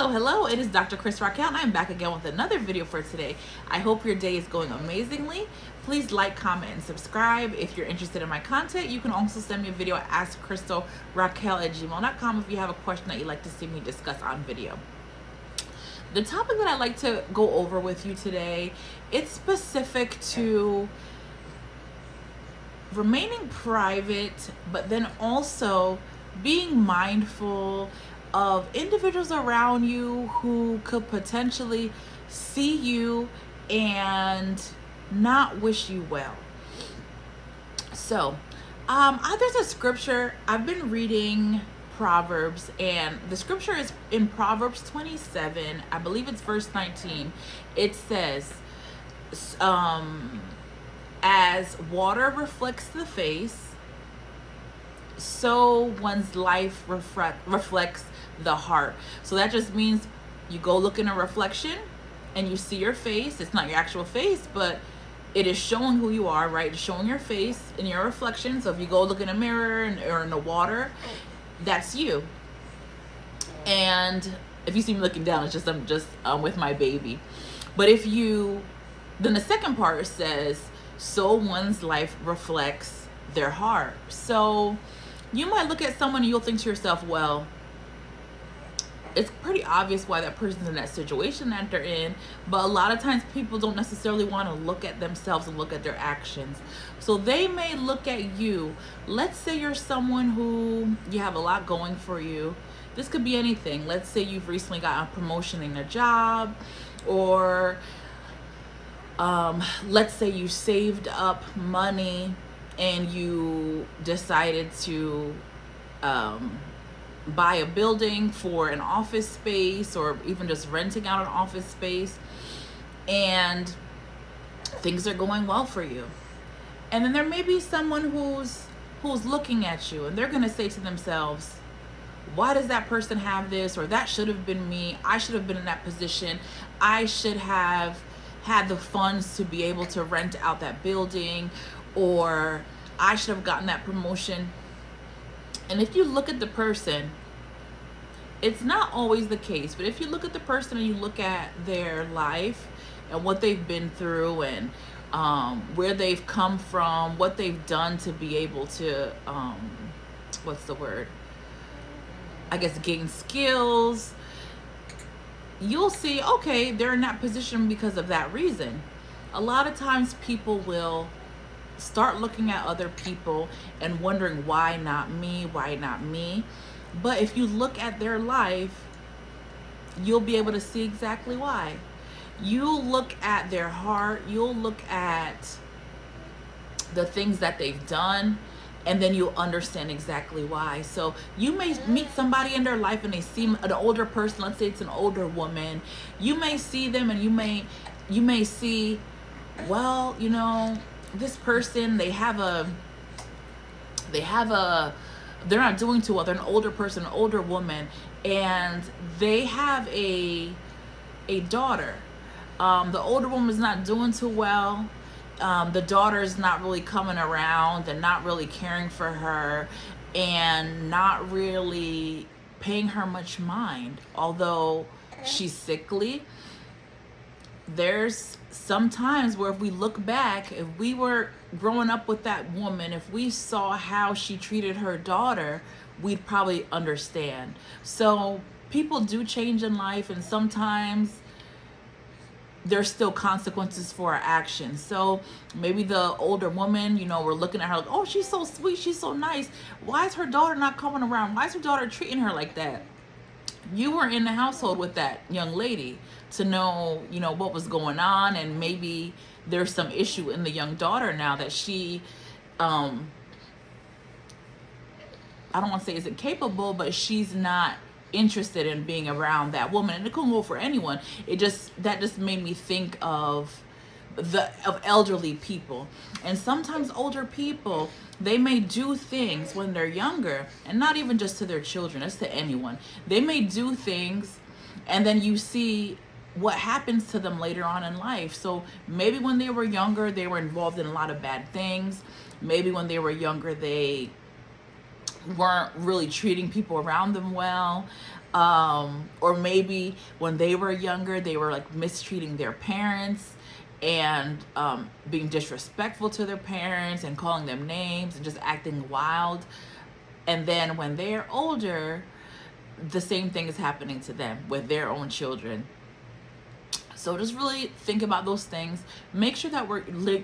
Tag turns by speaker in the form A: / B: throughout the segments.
A: Hello, it is Dr. Askkrystalracquel, and I'm back again with another video for today. I hope your day is going amazingly. Please like, comment, and subscribe. If you're interested in my content, you can also send me a video at askkrystalracquel@gmail.com if you have a question that you'd like to see me discuss on video. The topic that I'd like to go over with you today, it's specific to remaining private, but then also being mindful of individuals around you who could potentially see you and not wish you well. So, there's a scripture. I've been reading Proverbs, and the scripture is in Proverbs 27. I believe it's verse 19. It says, as water reflects the face, so one's life reflects the heart. So that just means you go look in a reflection and you see your face. It's not your actual face, but it is showing who you are, right? It's showing your face in your reflection. So if you go look in a mirror or in the water, that's you. And if you see me looking down, it's just I'm just with my baby. But then the second part says, so one's life reflects their heart. So you might look at someone and you'll think to yourself, well, it's pretty obvious why that person's in that situation that they're in, but a lot of times people don't necessarily want to look at themselves and look at their actions. So they may look at you. Let's say you're someone who you have a lot going for you. This could be anything. Let's say you've recently gotten a promotion in a job, or let's say you saved up money and you decided to buy a building for an office space, or even just renting out an office space, and things are going well for you. And then there may be someone who's looking at you, and they're going to say to themselves, why does that person have this? Or that should have been me. I should have been in that position. I should have had the funds to be able to rent out that building, or I should have gotten that promotion. And if you look at the person, it's not always the case, but if you look at the person and you look at their life and what they've been through, and where they've come from, what they've done to be able to, gain skills, you'll see, okay, they're in that position because of that reason. A lot of times people will start looking at other people and wondering, why not me? Why not me? But if you look at their life, you'll be able to see exactly why. You'll look at their heart, you'll look at the things that they've done, and then you'll understand exactly why. So you may meet somebody in their life and they seem an older person. Let's say it's an older woman. You may see them and you may see, well, this person, they're not doing too well. They're an older person, an older woman, and they have a daughter. The older woman's not doing too well. The daughter's not really coming around and not really caring for her and not really paying her much mind, although she's sickly. There's some times where if we look back, if we were growing up with that woman, if we saw how she treated her daughter, we'd probably understand. So people do change in life, and sometimes there's still consequences for our actions. So maybe the older woman, we're looking at her like, oh, she's so sweet, she's so nice. Why is her daughter not coming around? Why is her daughter treating her like that? You were in the household with that young lady to know, what was going on, and maybe there's some issue in the young daughter now that she, I don't want to say isn't capable, but she's not interested in being around that woman. And it couldn't go for anyone. That just made me think of elderly people. And sometimes older people, they may do things when they're younger, and not even just to their children, it's to anyone. They may do things, and then you see what happens to them later on in life. So maybe when they were younger, they were involved in a lot of bad things. Maybe when they were younger, they weren't really treating people around them well. Or maybe when they were younger, they were like mistreating their parents and being disrespectful to their parents and calling them names and just acting wild. And then when they're older, the same thing is happening to them with their own children. So just really think about those things. Make sure that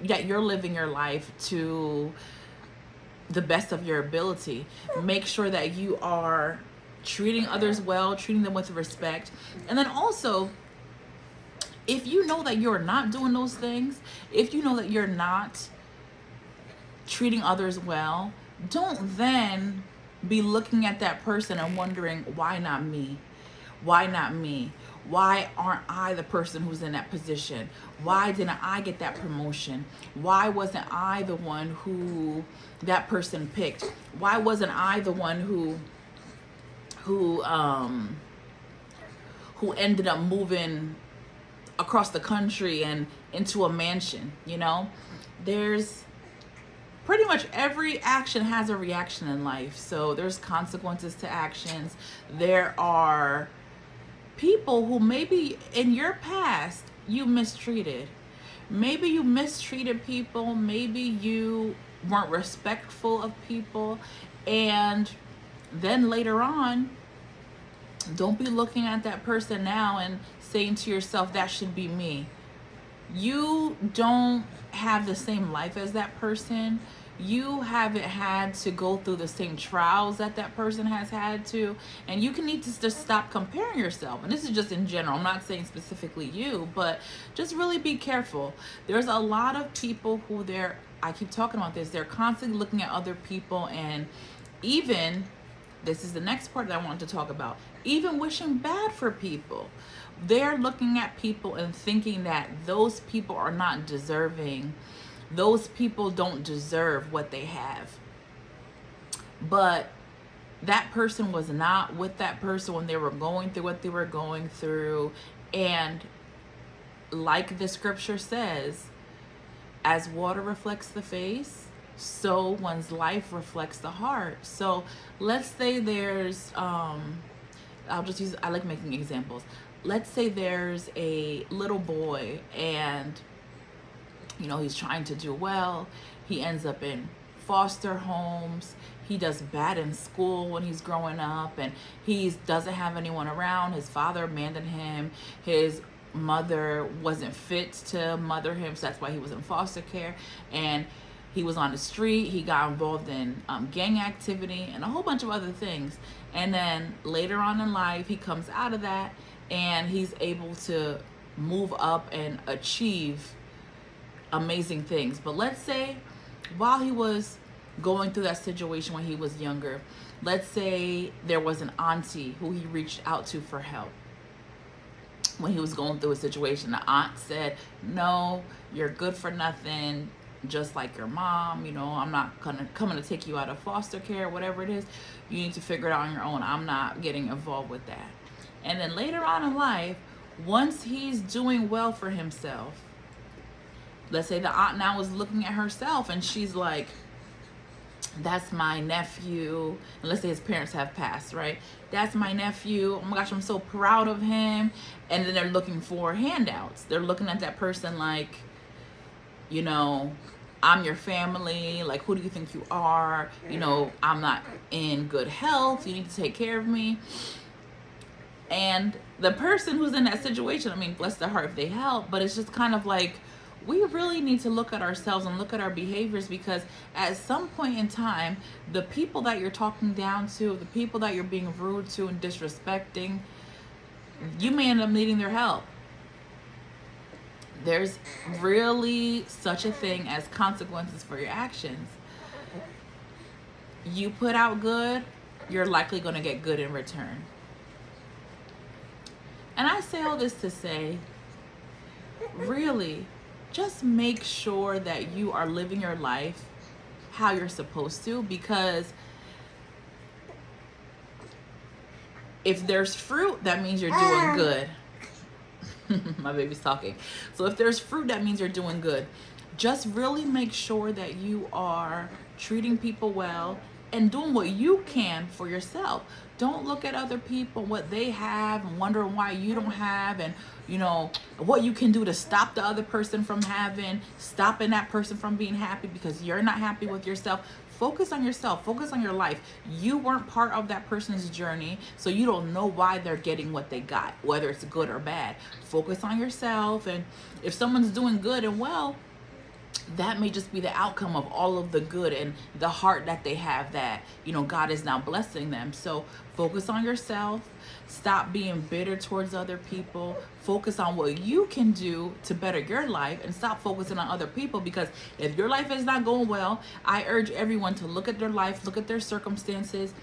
A: that you're living your life to the best of your ability. Make sure that you are treating others well, treating them with respect. And then also, if you know that you're not doing those things, if you know that you're not treating others well, don't then be looking at that person and wondering, why not me? Why not me? Why aren't I the person who's in that position? Why didn't I get that promotion? Why wasn't I the one who that person picked? Why wasn't I the one who ended up moving across the country and into a mansion? You know, there's pretty much every action has a reaction in life. So there's consequences to actions. There are people who maybe in your past you mistreated. Maybe you mistreated people. Maybe you weren't respectful of people. And then later on, don't be looking at that person now and saying to yourself, that should be me. You don't have the same life as that person. You haven't had to go through the same trials that that person has had to. And you can need to just stop comparing yourself. And this is just in general. I'm not saying specifically you, but just really be careful. There's a lot of people who I keep talking about this, they're constantly looking at other people, and even, this is the next part that I wanted to talk about, even wishing bad for people. They're looking at people and thinking that those people are not deserving. Those people don't deserve what they have. But that person was not with that person when they were going through what they were going through. And like the scripture says, as water reflects the face, so one's life reflects the heart. So let's say there's, I like making examples. Let's say there's a little boy and, you know, he's trying to do well. He ends up in foster homes. He does bad in school when he's growing up, and he doesn't have anyone around. His father abandoned him. His mother wasn't fit to mother him, so that's why he was in foster care. And he was on the street. He got involved in gang activity and a whole bunch of other things. And then later on in life, he comes out of that and he's able to move up and achieve amazing things. But let's say while he was going through that situation when he was younger, let's say there was an auntie who he reached out to for help. When he was going through a situation, the aunt said, no, you're good for nothing, just like your mom. You know, I'm not coming to take you out of foster care, whatever it is. You need to figure it out on your own. I'm not getting involved with that. And then later on in life, once he's doing well for himself, let's say the aunt now is looking at herself and she's like, that's my nephew. And let's say his parents have passed, right? That's my nephew. Oh my gosh, I'm so proud of him. And then they're looking for handouts. They're looking at that person like, you know, I'm your family. Like, who do you think you are? You know, I'm not in good health. You need to take care of me. And the person who's in that situation, I mean, bless their heart if they help, but it's just kind of like, we really need to look at ourselves and look at our behaviors, because at some point in time, the people that you're talking down to, the people that you're being rude to and disrespecting, you may end up needing their help. There's really such a thing as consequences for your actions. You put out good, you're likely going to get good in return. And I say all this to say, really, just make sure that you are living your life how you're supposed to, because if there's fruit, that means you're doing good. My baby's talking. So if there's fruit, that means you're doing good. Just really make sure that you are treating people well and doing what you can for yourself. Don't look at other people, what they have, and wonder why you don't have, and what you can do to stop the other person from having, stopping that person from being happy because you're not happy with yourself. Focus on yourself. Focus on your life. You weren't part of that person's journey, so you don't know why they're getting what they got, whether it's good or bad. Focus on yourself, and if someone's doing good and well, that may just be the outcome of all of the good and the heart that they have that, God is now blessing them. So focus on yourself. Stop being bitter towards other people. Focus on what you can do to better your life, and stop focusing on other people, because if your life is not going well, I urge everyone to look at their life, look at their circumstances.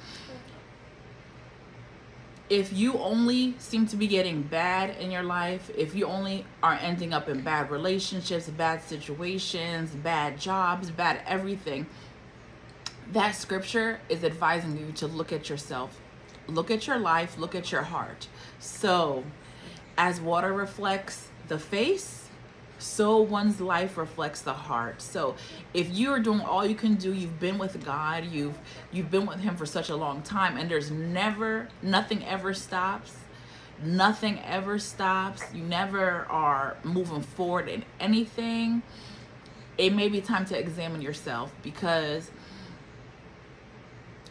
A: If you only seem to be getting bad in your life, if you only are ending up in bad relationships, bad situations, bad jobs, bad everything, that scripture is advising you to look at yourself, look at your life, look at your heart. So as water reflects the face, so one's life reflects the heart. So if you are doing all you can do, you've been with God, you've been with him for such a long time, and nothing ever stops. Nothing ever stops. You never are moving forward in anything. It may be time to examine yourself, because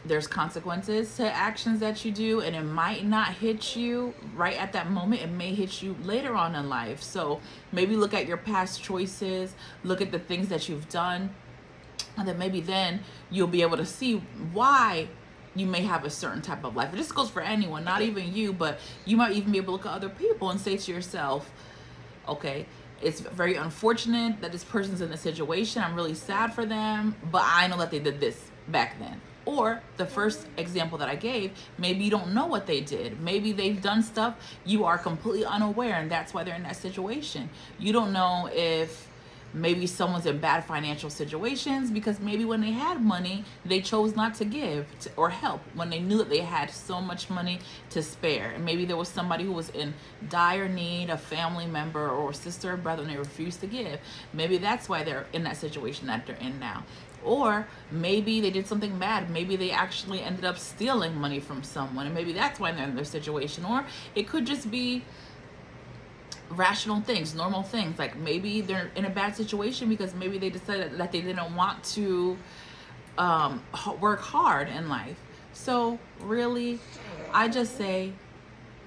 A: there's consequences to actions that you do, and it might not hit you right at that moment. It may hit you later on in life. So maybe look at your past choices, look at the things that you've done, and then maybe then you'll be able to see why you may have a certain type of life. This goes for anyone, not even you, but you might even be able to look at other people and say to yourself, okay, it's very unfortunate that this person's in this situation. I'm really sad for them, but I know that they did this back then. Or the first example that I gave, maybe you don't know what they did. Maybe they've done stuff you are completely unaware, and that's why they're in that situation. You don't know if maybe someone's in bad financial situations because maybe when they had money, they chose not to give or help when they knew that they had so much money to spare. And maybe there was somebody who was in dire need, a family member or sister or brother, and they refused to give. Maybe that's why they're in that situation that they're in now. Or maybe they did something bad. Maybe they actually ended up stealing money from someone, and maybe that's why they're in their situation. Or it could just be rational things, normal things. Like maybe they're in a bad situation because maybe they decided that they didn't want to work hard in life. So really, I just say,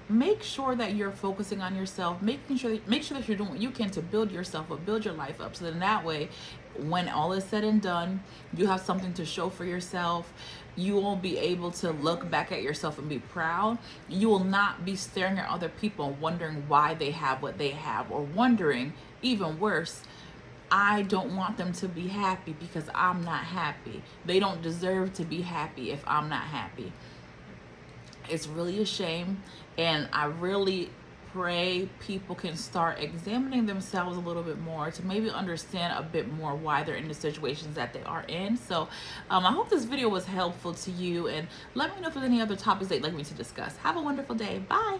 A: make sure that you're focusing on yourself, make sure that you're doing what you can to build yourself up, build your life up, so that that way, when all is said and done, you have something to show for yourself. You will be able to look back at yourself and be proud. You will not be staring at other people wondering why they have what they have, or wondering, even worse, I don't want them to be happy because I'm not happy. They don't deserve to be happy if I'm not happy. It's really a shame, and I really pray people can start examining themselves a little bit more to maybe understand a bit more why they're in the situations that they are in. So I hope this video was helpful to you, and let me know if there's any other topics that you'd like me to discuss. Have a wonderful day. Bye.